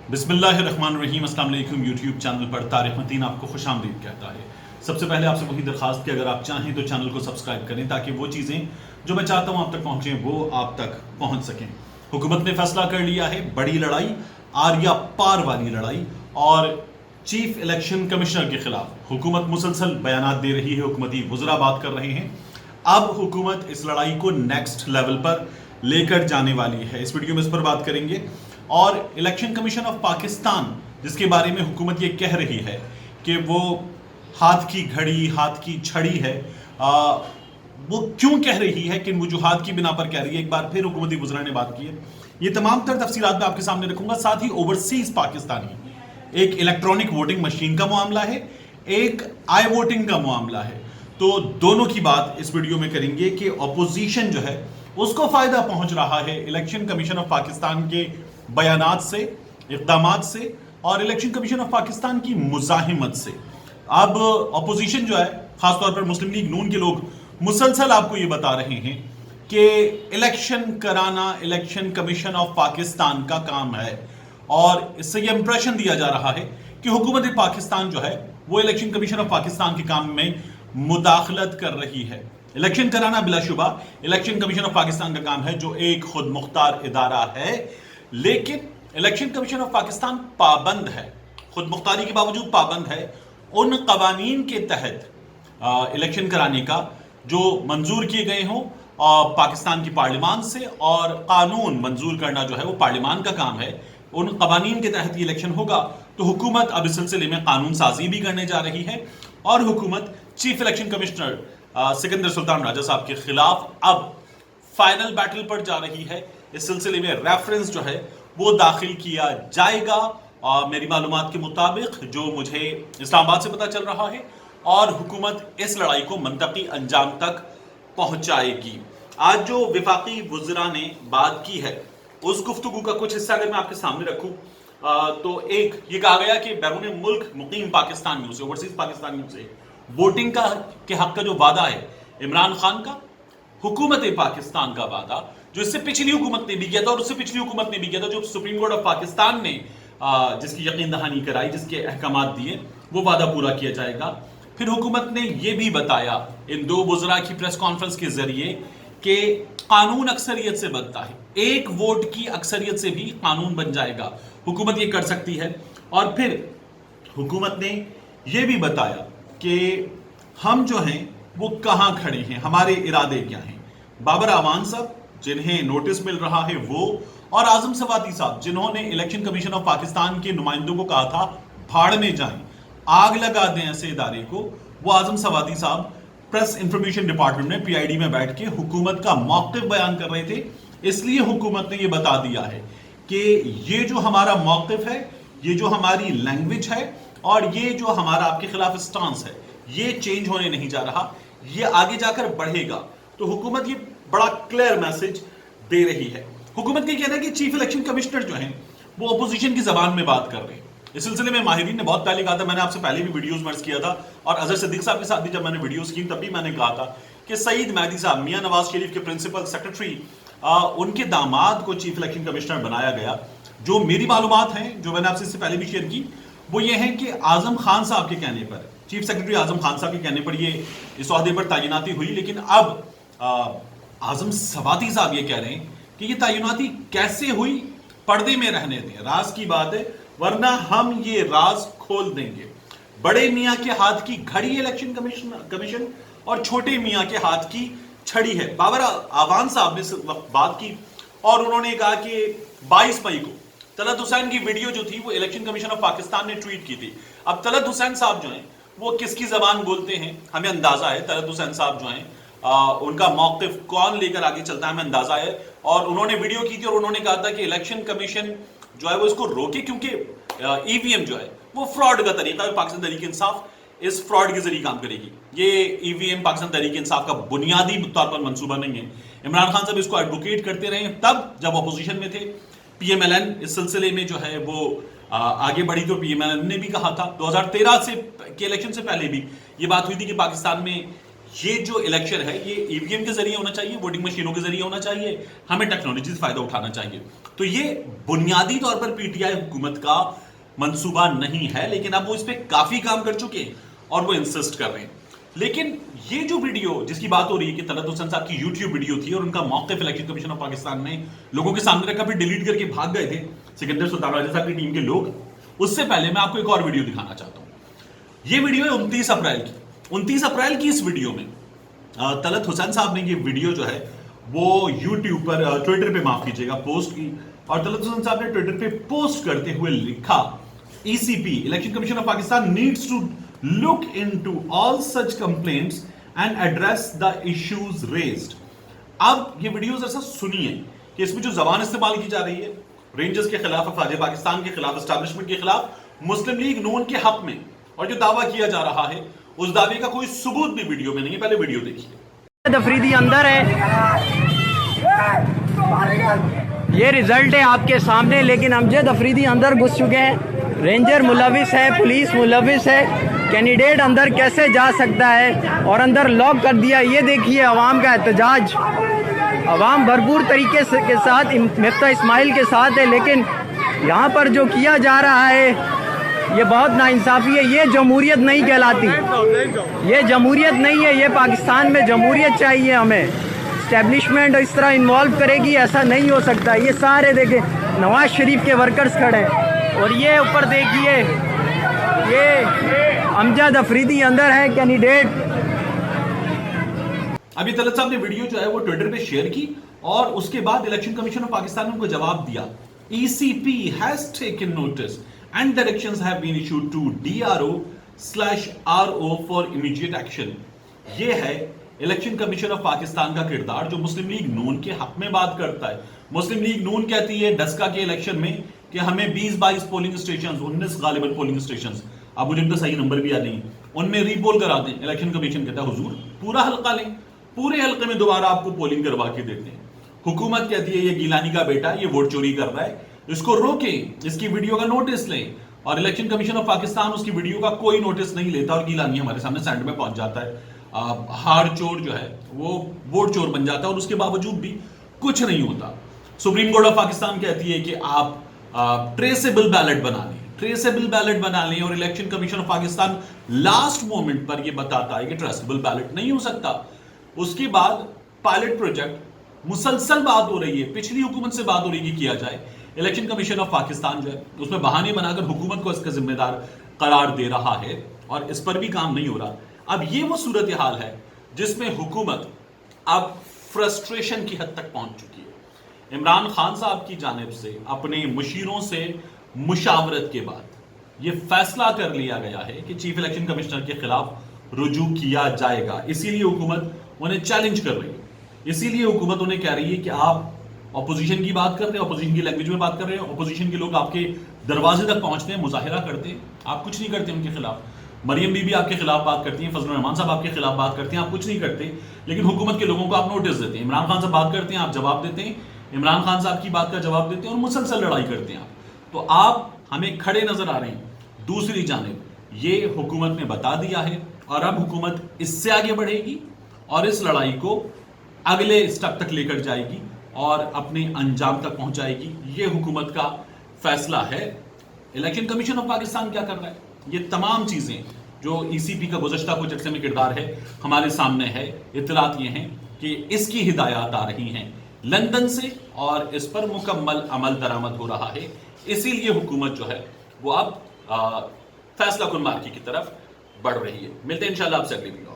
बिस्मिल्लाहिर्रहमानिर्रहीम। अस्सलाम वालेकुम। यूट्यूब चैनल पर तारिक मतीन आपको खुश आमदीद कहता है। सबसे पहले आपसे वही दरखास्त कि अगर आप चाहें तो चैनल को सब्सक्राइब करें ताकि वो चीज़ें जो मैं चाहता हूँ आप तक पहुँचें वो आप तक पहुँच सकें। हुकूमत ने फैसला कर लिया है, बड़ी लड़ाई, आर्या पार वाली लड़ाई, और चीफ इलेक्शन कमिश्नर के खिलाफ हुकूमत मुसलसल बयानात दे रही है, हुकूमती वज़रा बात कर रहे हैं। अब हुकूमत इस लड़ाई को नेक्स्ट लेवल पर लेकर जाने वाली है। इस वीडियो में इस पर बात करेंगे। और इलेक्शन कमीशन ऑफ पाकिस्तान जिसके बारे में हुकूमत ये कह रही है कि वो हाथ की घड़ी, हाथ की छड़ी है, वो क्यों कह रही है, किन वजूहात की बिना पर कह रही है, एक बार फिर हुकूमती वज़रा ने बात की है। ये तमाम तर तफसीलात मैं आपके सामने रखूंगा। साथ ही ओवरसीज पाकिस्तानी एक इलेक्ट्रॉनिक वोटिंग मशीन का मामला है, एक आई वोटिंग का मामला है। तो दोनों की बात इस वीडियो में करेंगे कि अपोजिशन जो है उसको फायदा पहुंच रहा है इलेक्शन कमीशन ऑफ पाकिस्तान के बयानात से, इक़दामात से, और इलेक्शन कमीशन ऑफ पाकिस्तान की मुज़ाहिमत से। अब अपोजिशन जो है, खासतौर पर मुस्लिम लीग नून के लोग मुसलसल आपको ये बता रहे हैं कि इलेक्शन कराना इलेक्शन कमीशन ऑफ पाकिस्तान का काम है, और इससे ये इंप्रेशन दिया जा रहा है कि हुकूमत पाकिस्तान जो है वो इलेक्शन कमीशन ऑफ पाकिस्तान के काम में मुदाखलत कर रही है। इलेक्शन कराना बिलाशुबा इलेक्शन कमीशन ऑफ पाकिस्तान का काम है, जो एक खुद मुख्तार इदारा है, लेकिन इलेक्शन कमीशन ऑफ पाकिस्तान पाबंद है, खुद मुख्तारी के बावजूद पाबंद है उन कवानीन के तहत इलेक्शन कराने का जो मंजूर किए गए हों पाकिस्तान की पार्लियामान से, और कानून मंजूर करना जो है वो पार्लियामान का काम है। उन कवानीन के तहत ये इलेक्शन होगा। तो हुकूमत अब इस सिलसिले में कानून साजी भी करने जा रही है, और हुकूमत chief election commissioner Sikandar Sultan Raja साहब के खिलाफ अब फाइनल बैटल पर जा रही है। इस सिलसिले में रेफरेंस जो है वो दाखिल किया जाएगा, मेरी मालूमात के मुताबिक, जो मुझे इस्लामाबाद से पता चल रहा है, और हुकूमत इस लड़ाई को मंतकी अंजाम तक पहुंचाएगी। आज जो विफाकी वज़रा ने बात की है उस गुफ्तगू का कुछ हिस्सा अगर मैं आपके सामने रखूं तो एक ये कहा गया कि बैरून मुल्क मुकीम पाकिस्तानियों से, ओवरसीज पाकिस्तानियों से वोटिंग के हक का जो वादा है इमरान खान का, हुकूमत पाकिस्तान का वादा, जो इससे पिछली हुकूमत ने भी किया था और उससे पिछली हुकूमत ने भी किया था, जो सुप्रीम कोर्ट ऑफ पाकिस्तान ने जिसकी यकीन दहानी कराई, जिसके अहकामात दिए, वो वादा पूरा किया जाएगा। फिर हुकूमत ने यह भी बताया इन दो वज़रा की प्रेस कॉन्फ्रेंस के जरिए कि कानून अक्सरियत से बनता है, एक वोट की अक्सरियत से भी कानून बन जाएगा, हुकूमत ये कर सकती है। और फिर हुकूमत ने यह भी बताया कि हम जो हैं वो कहाँ खड़े हैं, हमारे इरादे क्या हैं। बाबर आवान साहब जिन्हें नोटिस मिल रहा है वो, और आजम सवाती साहब जिन्होंने इलेक्शन कमीशन ऑफ पाकिस्तान के नुमाइंदों को कहा था भाड़ में जाएं, आग लगा दें ऐसे इदारे को, वो आजम सवाती साहब प्रेस इंफॉर्मेशन डिपार्टमेंट में पीआईडी में बैठ के हुकूमत का मौक़िफ़ बयान कर रहे थे। इसलिए हुकूमत ने ये बता दिया है कि ये जो हमारा मौक़िफ़ है, ये जो हमारी लैंग्वेज है, और ये जो हमारा आपके खिलाफ स्टांस है, ये चेंज होने नहीं जा रहा, ये आगे जाकर बढ़ेगा। तो हुकूमत ये बड़ा क्लियर मैसेज दे रही है। हुकूमत का कहना है कि चीफ इलेक्शन कमिश्नर जो हैं वो अपोजिशन की जबान में बात कर रहे हैं। इस सिलसिले में माहिरीन ने बहुत पहले कहा था, मैंने आपसे पहले भी वीडियोस मर्ज किया था, और अजहर सिद्दीक साहब के साथ भी जब मैंने वीडियोस की तब भी मैंने कहा था कि सईद मेहदी साहब, मियां नवाज शरीफ के प्रिंसिपल सेक्रेटरी, उनके दामाद को चीफ इलेक्शन कमिश्नर बनाया गया। जो मेरी मालूमात हैं, जो मैंने आपसे इससे पहले भी शेयर की, वो ये है कि आजम खान साहब के कहने पर, चीफ सेक्रेटरी आजम खान साहब के कहने पर ये इस ओहदे पर तैनाती हुई। लेकिन अब आजम सवाती साहब ये कह रहे हैं कि ये तैनाती कैसे हुई, पर्दे में रहने दें, राज की बात है, वरना हम ये राज खोल देंगे। बड़े मियाँ के हाथ की घड़ी इलेक्शन कमीशन और छोटे मियाँ के हाथ की छड़ी है। बाबर आवान साहब ने इस वक्त बात की, और उन्होंने कहा कि 22 मई को तलत हुसैन की वीडियो जो थी वो इलेक्शन कमीशन ऑफ पाकिस्तान ने ट्वीट की थी। अब तलत हुसैन साहब जो हैं वो किसकी जबान बोलते हैं हमें अंदाजा है। तलत हुसैन साहब जो हैं उनका मौक़िफ़ कौन लेकर आगे चलता है हमें अंदाजा है। और उन्होंने वीडियो की थी और उन्होंने कहा था कि इलेक्शन कमीशन जो है वो इसको रोके, क्योंकि ईवीएम जो है वो फ्रॉड का तरीका है। पाकिस्तान तहरीक इंसाफ इस फ्रॉड के जरिए काम करेगी। ये ईवीएम पाकिस्तान तहरीक इंसाफ का बुनियादी तौर पर मंसूबा नहीं है। इमरान खान साहब इसको एडवोकेट करते रहे तब जब अपोजिशन में थे। पीएमएलएन इस सिलसिले में जो है वो आगे बढ़ी, तो पीएमएलएन ने भी कहा था 2013 से के इलेक्शन से पहले भी ये बात हुई थी कि पाकिस्तान में یہ جو الیکشن ہے یہ ای وی ایم کے ذریعے ہونا چاہیے, ووٹنگ مشینوں کے ذریعے ہونا چاہیے, ہمیں ٹیکنالوجی سے فائدہ اٹھانا چاہیے. تو یہ بنیادی طور پر پی ٹی آئی حکومت کا منصوبہ نہیں ہے, لیکن اب وہ اس پہ کافی کام کر چکے ہیں اور وہ انسسٹ کر رہے ہیں. لیکن یہ جو ویڈیو جس کی بات ہو رہی ہے کہ طلعت حسین صاحب کی یوٹیوب ویڈیو تھی اور ان کا موقف الیکشن کمیشن آف پاکستان نے لوگوں کے سامنے رکھا, پھر ڈیلیٹ کر کے بھاگ گئے تھے سکندر سلطان راجہ صاحب کی ٹیم کے لوگ. اس سے پہلے میں آپ کو ایک اور ویڈیو دکھانا چاہتا ہوں. یہ ویڈیو ہے 29 اپریل کی. 29 اپریل کی اس ویڈیو میں طلعت حسین صاحب نے یہ ویڈیو جو ہے وہ یوٹیوب پر ٹویٹر پہ معاف کیجیے گا پوسٹ کی, اور طلعت حسین صاحب نے ٹویٹر پہ پوسٹ کرتے ہوئے لکھا E C P election commission of Pakistan needs to look into all such complaints and address the issues raised. اب یہ ویڈیوز ایسا سنیے کہ اس میں جو زبان استعمال کی جا رہی ہے رینجرز کے خلاف, افواج پاکستان کے خلاف, اسٹیبلشمنٹ کے خلاف, مسلم لیگ نون کے حق میں, اور جو دعویٰ کیا جا رہا ہے اس دعوے کا کوئی ثبوت بھی ویڈیو میں نہیں ہے. پہلے ویڈیو دیکھیے. افریدی اندر ہے, یہ رزلٹ ہے آپ کے سامنے, لیکن امجد افریدی اندر گھس چکے ہیں. رینجر ملوث ہے, پولیس ملوث ہے, کینڈیڈیٹ اندر کیسے جا سکتا ہے, اور اندر لاک کر دیا. یہ دیکھیے عوام کا احتجاج, عوام بھرپور طریقے کے ساتھ مفتاح اسماعیل کے ساتھ ہے, لیکن یہاں پر جو کیا جا رہا ہے یہ بہت ناانصافی ہے. یہ جمہوریت نہیں کہلاتی, یہ جمہوریت نہیں ہے. یہ پاکستان میں جمہوریت چاہیے ہمیں. اسٹیبلشمنٹ اس طرح انوالو کرے گی, ایسا نہیں ہو سکتا. یہ سارے دیکھیں نواز شریف کے ورکرز کھڑے ہیں, اور یہ اوپر دیکھیے یہ امجد افریدی اندر ہے کینڈیڈیٹ. ابھی طلعت صاحب نے ویڈیو جو ہے وہ ٹویٹر پہ شیئر کی اور اس کے بعد الیکشن کمیشن آف پاکستان نے ان کو جواب دیا. E C P has taken notice and directions have been issued to DRO/RO for immediate action. یہ ہے الیکشن کمیشن آف پاکستان کا کردار جو مسلم لیگ نون کے حق میں بات کرتا ہے. مسلم لیگ نون کہتی ہے ڈسکا کے الیکشن میں کہ ہمیں 20-22 پولنگ اسٹیشنز, 19 غالباً پولنگ اسٹیشنز, اب مجھے ان کا صحیح نمبر بھی یاد نہیں, ان میں ری پول کرا دیں. الیکشن کمیشن کہتا ہے حضور پورا حلقہ لیں, پورے حلقے میں دوبارہ آپ کو پولنگ کروا کے دیتے ہیں. حکومت کہتی ہے یہ گیلانی کا بیٹا یہ ووٹ چوری کر رہا ہے, اس کو روکیں, اس کی ویڈیو کا نوٹس لیں. اور الیکشن کمیشن آف پاکستان اس کی ویڈیو کا کوئی نوٹس نہیں لیتا اور گیلانی ہمارے سامنے سینڈ میں پہنچ جاتا ہے. ہار چور جو ہے وہ ووٹ چور بن جاتا ہے, اور اس کے باوجود بھی کچھ نہیں ہوتا. سپریم کورٹ آف پاکستان کہتی ہے کہ آپ ٹریسیبل بیلٹ بنا لیں, ٹریسیبل بیلٹ بنا لیں, اور election commission of Pakistan last moment پر یہ بتاتا ہے کہ ٹریسیبل بیلٹ نہیں ہو سکتا. اس کے بعد پائلٹ پروجیکٹ مسلسل بات ہو رہی ہے, پچھلی حکومت سے بات ہو رہی ہے کہ کیا جائے. الیکشن کمیشن آف پاکستان جو ہے اس میں بہانے بنا کر حکومت کو اس کا ذمہ دار قرار دے رہا ہے, اور اس پر بھی کام نہیں ہو رہا. اب یہ وہ صورتحال ہے جس میں حکومت اب فرسٹریشن کی حد تک پہنچ چکی ہے. عمران خان صاحب کی جانب سے اپنے مشیروں سے مشاورت کے بعد یہ فیصلہ کر لیا گیا ہے کہ چیف الیکشن کمشنر کے خلاف رجوع کیا جائے گا. اسی لیے حکومت انہیں چیلنج کر رہی ہے, اسی لیے حکومت انہیں کہہ رہی ہے کہ آپ اپوزیشن کی بات کر رہے ہیں, اپوزیشن کی لینگویج میں بات کر رہے ہیں, اپوزیشن کے لوگ آپ کے دروازے تک پہنچتے ہیں, مظاہرہ کرتے ہیں, آپ کچھ نہیں کرتے ان کے خلاف. مریم بی بی آپ کے خلاف بات کرتی ہیں, فضل الرحمان صاحب آپ کے خلاف بات کرتے ہیں, آپ کچھ نہیں کرتے, لیکن حکومت کے لوگوں کو آپ نوٹس دیتے ہیں. عمران خان صاحب بات کرتے ہیں, آپ جواب دیتے ہیں, عمران خان صاحب کی بات کا جواب دیتے ہیں, اور مسلسل لڑائی کرتے ہیں آپ. تو آپ ہمیں کھڑے نظر آ رہے ہیں. دوسری جانب یہ حکومت نے بتا دیا ہے, اور اب حکومت اس سے آگے بڑھے گی اور اس لڑائی کو اگلے اسٹیپ تک لے کر جائے گی اور اپنے انجام تک پہنچائے گی. یہ حکومت کا فیصلہ ہے. الیکشن کمیشن آف پاکستان کیا کر رہا ہے, یہ تمام چیزیں جو ای سی پی کا گزشتہ کچھ عرصے میں کردار ہے ہمارے سامنے ہے. اطلاعات یہ ہیں کہ اس کی ہدایات آ رہی ہیں لندن سے, اور اس پر مکمل عمل درآمد ہو رہا ہے. اسی لیے حکومت جو ہے وہ اب فیصلہ کن مارکی کی طرف بڑھ رہی ہے. ملتے ہیں انشاءاللہ آپ سے اگلی ویڈیو.